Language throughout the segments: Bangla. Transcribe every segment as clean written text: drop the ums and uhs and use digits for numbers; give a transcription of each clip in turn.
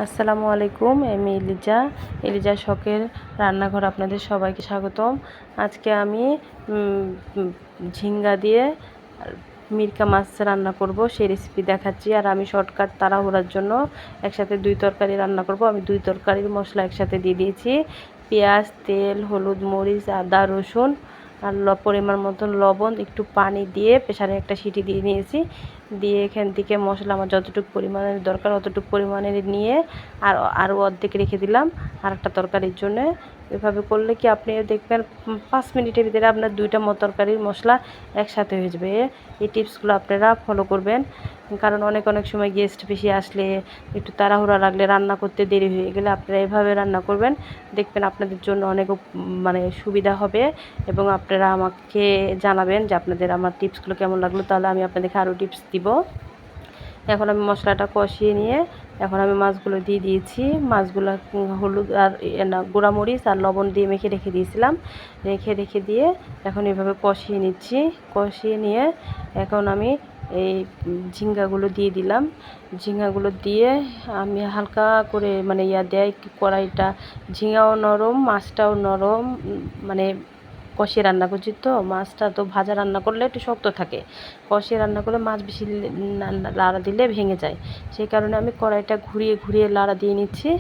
আসসালামু আলাইকুম, আমি এলিজা শখের রান্নাঘর আপনাদের সবাইকে স্বাগতম। আজকে আমি ঝিঙ্গা দিয়ে মিরকা মাছ রান্না করব, সেই রেসিপি দেখাচ্ছি। আর আমি শর্টকাট তাড়াহুড়ার জন্য একসাথে 2 তরকারি রান্না করব। আমি 2 তরকারির মশলা একসাথে দিয়ে দিয়েছি। পেঁয়াজ, তেল, হলুদ, মরিচ, আদা, রসুন আর পরিমাণ মতন লবণ, একটু পানি দিয়ে প্রেসারে একটা সিটি দিয়ে নিয়েছি। দিয়ে এখান থেকে মশলা আমার যতটুকু পরিমাণের দরকার অতটুকু পরিমাণের নিয়ে আরও অর্ধেক রেখে দিলাম আর একটা তরকারির জন্যে। এভাবে করলে কি আপনি দেখবেন 5 মিনিটের ভিতরে আপনার 2টা তরকারির মশলা একসাথে হয়ে যাবে। এই টিপসগুলো আপনারা ফলো করবেন, কারণ অনেক সময় গেস্ট বেশি আসলে একটু তাড়াহুড়া লাগলে রান্না করতে দেরি হয়ে গেলে আপনারা এভাবে রান্না করবেন, দেখবেন আপনাদের জন্য অনেক সুবিধা হবে। এবং আপনারা আমাকে জানাবেন যে আপনাদের আমার টিপসগুলো কেমন লাগলো, তাহলে আমি আপনাদেরকে আরও টিপস দিব। এখন আমি মশলাটা কষিয়ে নিয়ে এখন আমি মাছগুলো দিয়ে দিয়েছি। মাছগুলো হলুদ আর গুঁড়ামরিচ আর লবণ দিয়ে মেখে রেখে দিয়েছিলাম। রেখে দিয়ে এখন এভাবে কষিয়ে নিচ্ছি। কষিয়ে নিয়ে এখন আমি এই ঝিঙ্গাগুলো দিয়ে দিলাম। ঝিঙ্গাগুলো দিয়ে আমি হালকা করে দেয় কড়াইটা, ঝিঙ্গাও নরম, মাছটাও নরম, কষিয়ে রান্না করছি তো, মাছটা তো ভাজা রান্না করলে একটু শক্ত থাকে, কষিয়ে রান্না করলে মাছ বেশি লাড়া দিলে ভেঙে যায়। সেই কারণে আমি কড়াইটা ঘুরিয়ে লাড়া দিয়ে নিচ্ছি,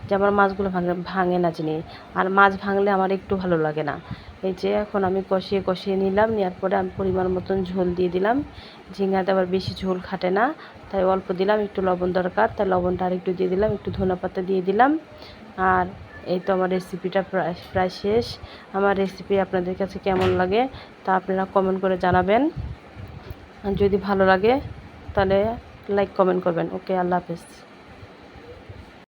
যে আমার মাছগুলো ভাঙে না যিনি। আর মাছ ভাঙলে আমার একটু ভালো লাগে না। এই যে এখন আমি কষিয়ে নিলাম। নেওয়ার পরে আমি পরিমাণ মতন ঝোল দিয়ে দিলাম। ঝিঙ্গাতে আবার বেশি ঝোল খাটে না, তাই অল্প দিলাম। একটু লবণ দরকার, তাই লবণটা আর একটু দিয়ে দিলাম। একটু ধনেপাতা দিয়ে দিলাম। আর এই তো আমার রেসিপিটা প্রায় শেষ। আমার রেসিপি আপনাদের কাছে কেমন লাগে তা আপনারা কমেন্ট করে জানাবেন। যদি ভালো লাগে তাহলে লাইক কমেন্ট করবেন। ওকে, আল্লাহ হাফেজ।